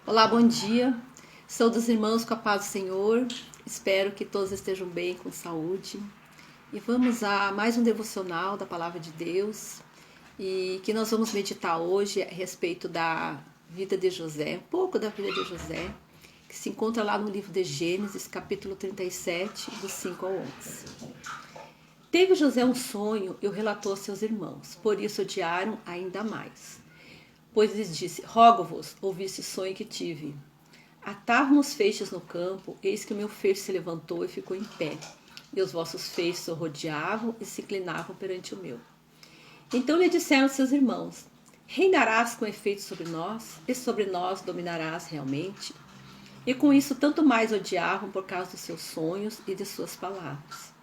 Olá, bom dia. Sou dos irmãos com a paz do Senhor. Espero que todos estejam bem, com saúde. E vamos a mais um devocional da Palavra de Deus. E que nós vamos meditar hoje a respeito da vida de José, um pouco da vida de José, que se encontra lá no livro de Gênesis, capítulo 37, dos 5 ao 11. Teve José um sonho e o relatou a seus irmãos, por isso odiaram ainda mais. Pois lhes disse: rogo-vos, ouvi esse sonho que tive. Atavam os feixes no campo, eis que o meu feixe se levantou e ficou em pé. E os vossos feixes o rodeavam e se inclinavam perante o meu. Então lhe disseram seus irmãos: reinarás com efeito sobre nós, e sobre nós dominarás realmente? E com isso tanto mais odiavam por causa dos seus sonhos e de suas palavras.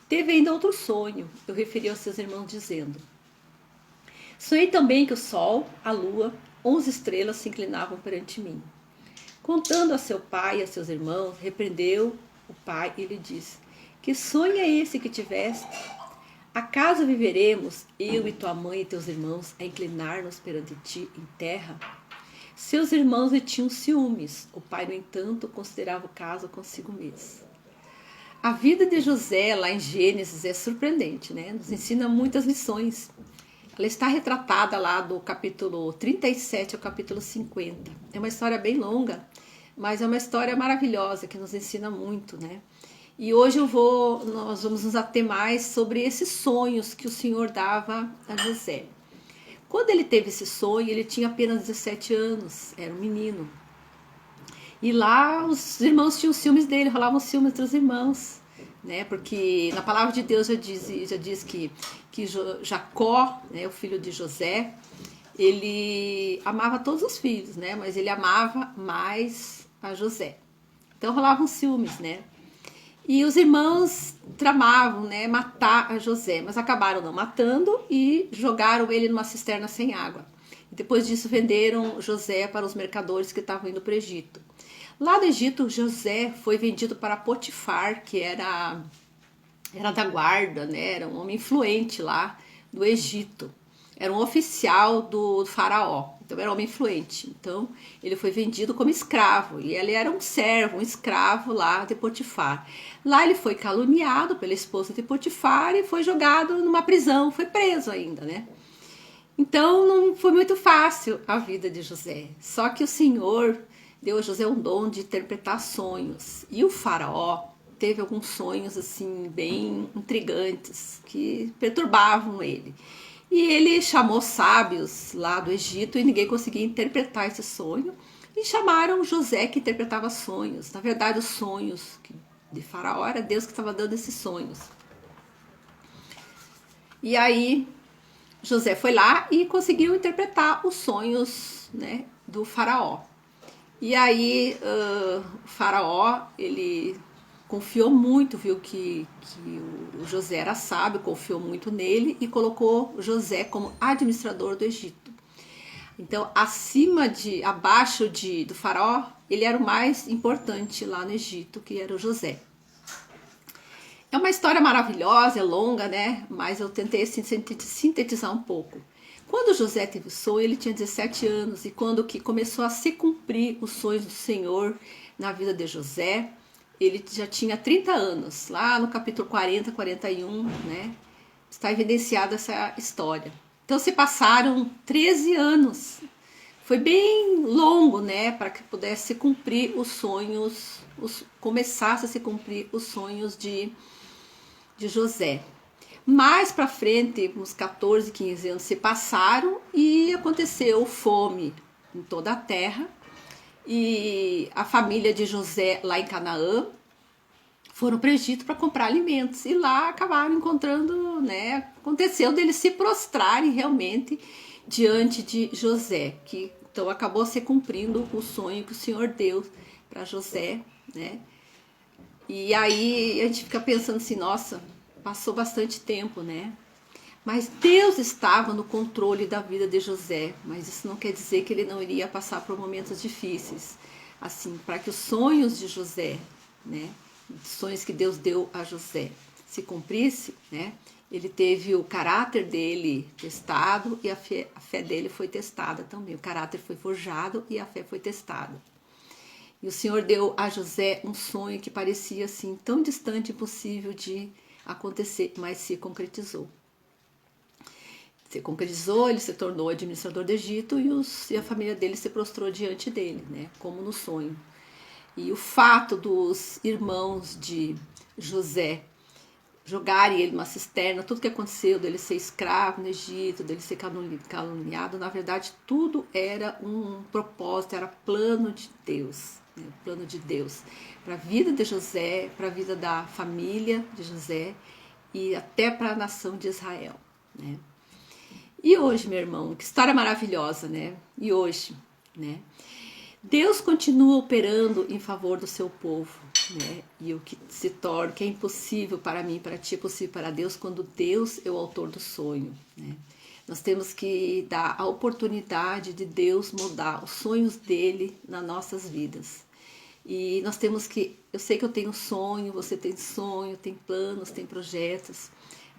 Teve ainda outro sonho, eu referi aos seus irmãos dizendo: sonhei também que o sol, a lua, 11 estrelas se inclinavam perante mim. Contando a seu pai e a seus irmãos, repreendeu o pai e lhe disse: que sonho é esse que tiveste? Acaso viveremos, eu e tua mãe e teus irmãos, a inclinar-nos perante ti em terra? Seus irmãos lhe tinham ciúmes. O pai, no entanto, considerava o caso consigo mesmo. A vida de José, lá em Gênesis, é surpreendente, né? Nos ensina muitas lições. Ela está retratada lá do capítulo 37 ao capítulo 50. É uma história bem longa, mas é uma história maravilhosa que nos ensina muito, né? E hoje nós vamos nos ater mais sobre esses sonhos que o Senhor dava a José. Quando ele teve esse sonho, ele tinha apenas 17 anos, era um menino. E lá os irmãos tinham ciúmes dele, rolavam ciúmes entre os irmãos, né? Porque na palavra de Deus já diz que Jacó, né, o filho de José, ele amava todos os filhos, né? Mas ele amava mais a José. Então rolavam ciúmes, né? E os irmãos tramavam, né, matar a José, mas acabaram não matando e jogaram ele numa cisterna sem água. E depois disso venderam José para os mercadores que estavam indo para o Egito. Lá no Egito, José foi vendido para Potifar, que era da guarda, né? Era um homem influente lá do Egito. Era um oficial do faraó, então era um homem influente. Então ele foi vendido como escravo e ele era um servo, um escravo lá de Potifar. Lá ele foi caluniado pela esposa de Potifar e foi jogado numa prisão, foi preso ainda, né? Então não foi muito fácil a vida de José. Só que o Senhor deu a José um dom de interpretar sonhos. E o faraó teve alguns sonhos assim bem intrigantes que perturbavam ele. E ele chamou sábios lá do Egito e ninguém conseguia interpretar esse sonho. E chamaram José, que interpretava sonhos. Na verdade, os sonhos de faraó era Deus que estava dando esses sonhos. E aí José foi lá e conseguiu interpretar os sonhos, né, do faraó. E aí o faraó, ele confiou muito, viu que o José era sábio, confiou muito nele e colocou José como administrador do Egito. Então, abaixo do faraó, ele era o mais importante lá no Egito, que era o José. É uma história maravilhosa, é longa, né? Mas eu tentei assim, sintetizar um pouco. Quando José teve o sonho, ele tinha 17 anos, e quando que começou a se cumprir os sonhos do Senhor na vida de José, ele já tinha 30 anos. Lá no capítulo 40, 41, né? Está evidenciada essa história. Então se passaram 13 anos. Foi bem longo, né? Para que pudesse cumprir os sonhos, começasse a se cumprir os sonhos de José. Mais para frente, uns 14, 15 anos se passaram e aconteceu fome em toda a terra. E a família de José lá em Canaã foram para o Egito para comprar alimentos. E lá acabaram encontrando, né? Aconteceu deles se prostrarem realmente diante de José. Que então acabou se cumprindo o sonho que o Senhor deu para José, né? E aí a gente fica pensando assim, nossa, passou bastante tempo, né? Mas Deus estava no controle da vida de José, mas isso não quer dizer que ele não iria passar por momentos difíceis. Assim, para que os sonhos de José, né, sonhos que Deus deu a José, se cumprisse, né? Ele teve o caráter dele testado e a fé dele foi testada também. O caráter foi forjado e a fé foi testada. E o Senhor deu a José um sonho que parecia assim tão distante, impossível de acontecer, mas se concretizou. Se concretizou, ele se tornou administrador do Egito e a família dele se prostrou diante dele, né, como no sonho. E o fato dos irmãos de José jogarem ele numa cisterna, tudo que aconteceu dele ser escravo no Egito, dele ser caluniado, na verdade tudo era um propósito, era plano de Deus, né? Plano de Deus para a vida de José, para a vida da família de José e até para a nação de Israel, né? E hoje, meu irmão, que história maravilhosa, né? E hoje, né? Deus continua operando em favor do seu povo, né? E o que se torna, que é impossível para mim, para ti, é possível para Deus, quando Deus é o autor do sonho, né? Nós temos que dar a oportunidade de Deus mudar os sonhos dele nas nossas vidas. E nós temos que, eu sei que eu tenho sonho, você tem sonho, tem planos, tem projetos,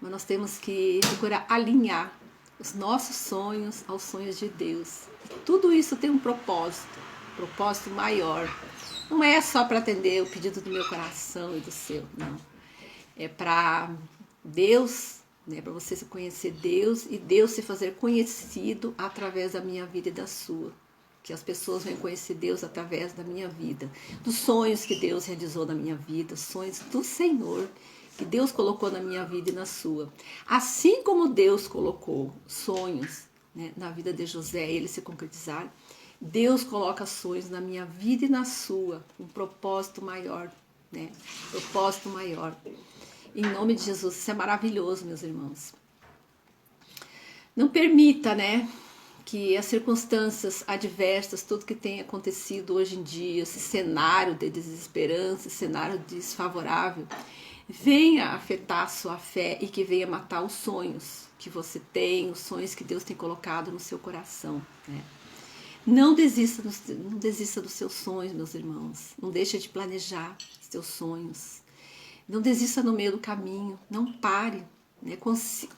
mas nós temos que procurar alinhar os nossos sonhos aos sonhos de Deus. E tudo isso tem um propósito maior. Não é só para atender o pedido do meu coração e do seu, não. É para Deus, né, para você se conhecer Deus e Deus se fazer conhecido através da minha vida e da sua. Que as pessoas venham conhecer Deus através da minha vida, dos sonhos que Deus realizou na minha vida, sonhos do Senhor que Deus colocou na minha vida e na sua. Assim como Deus colocou sonhos, né, na vida de José, ele se concretizar, Deus coloca sonhos na minha vida e na sua, um propósito maior, né? Propósito maior. Em nome de Jesus, isso é maravilhoso, meus irmãos. Não permita, né, que as circunstâncias adversas, tudo que tem acontecido hoje em dia, esse cenário de desesperança, esse cenário desfavorável, venha afetar a sua fé e que venha matar os sonhos que você tem, os sonhos que Deus tem colocado no seu coração, né? Não desista dos seus sonhos, meus irmãos. Não deixe de planejar os seus sonhos. Não desista no meio do caminho. Não pare, né?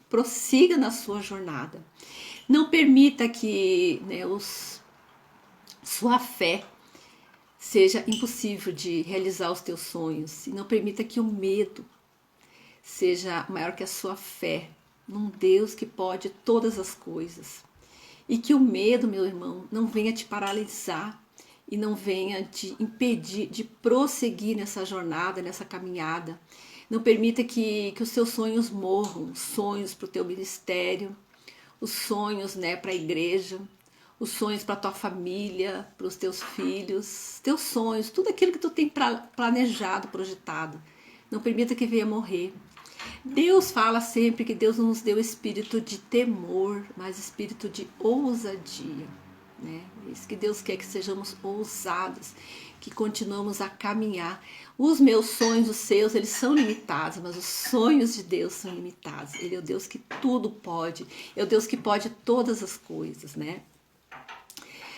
Prossiga na sua jornada. Não permita que, né, sua fé seja impossível de realizar os teus sonhos. E não permita que o medo seja maior que a sua fé num Deus que pode todas as coisas. E que o medo, meu irmão, não venha te paralisar e não venha te impedir de prosseguir nessa jornada, nessa caminhada. Não permita que os seus sonhos morram, os sonhos para o teu ministério, os sonhos, né, para a igreja, os sonhos para a tua família, para os teus filhos, teus sonhos, tudo aquilo que tu tem planejado, projetado. Não permita que venha morrer. Deus fala sempre que Deus não nos deu espírito de temor, mas espírito de ousadia, né? Isso que Deus quer, que sejamos ousados, que continuamos a caminhar. Os meus sonhos, os seus, eles são limitados, mas os sonhos de Deus são limitados. Ele é o Deus que tudo pode, é o Deus que pode todas as coisas, né?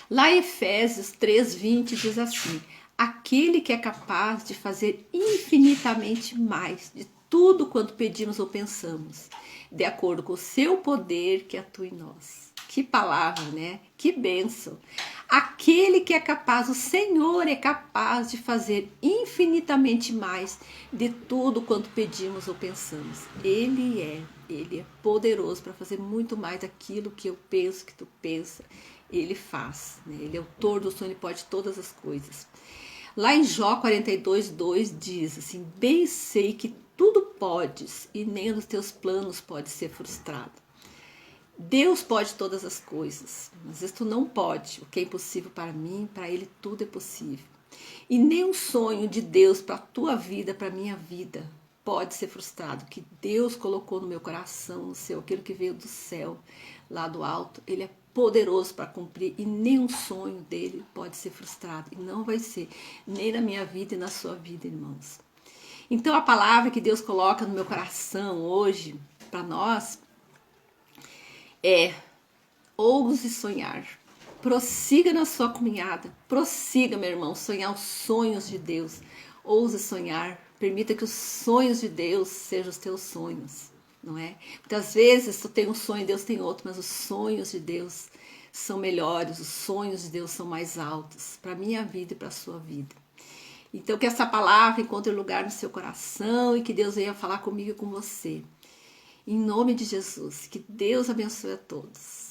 Lá em Efésios 3:20 diz assim: aquele que é capaz de fazer infinitamente mais de tudo quanto pedimos ou pensamos, de acordo com o seu poder que atua em nós. Que palavra, né? Que bênção. Aquele que é capaz, o Senhor é capaz de fazer infinitamente mais de tudo quanto pedimos ou pensamos. Ele é poderoso para fazer muito mais daquilo que eu penso, que tu pensa. Ele faz, né? Ele é autor do sonho, ele pode todas as coisas. Lá em Jó 42:2 diz assim: bem sei que tudo podes e nem dos teus planos pode ser frustrado. Deus pode todas as coisas, mas isso tu não pode. O que é impossível para mim, para ele tudo é possível. E nenhum sonho de Deus para a tua vida, para a minha vida, pode ser frustrado. O que Deus colocou no meu coração, no seu, aquilo que veio do céu, lá do alto, ele é poderoso para cumprir e nenhum sonho dele pode ser frustrado. E não vai ser, nem na minha vida e na sua vida, irmãos. Então a palavra que Deus coloca no meu coração hoje, para nós, é: ouse sonhar. Prossiga na sua caminhada. Prossiga, meu irmão, sonhar os sonhos de Deus. Ouse sonhar. Permita que os sonhos de Deus sejam os teus sonhos. não é? Muitas vezes tu tem um sonho, Deus tem outro, mas os sonhos de Deus são melhores, os sonhos de Deus são mais altos para a minha vida e para a sua vida. Então que essa palavra encontre lugar no seu coração e que Deus venha falar comigo e com você. Em nome de Jesus, que Deus abençoe a todos.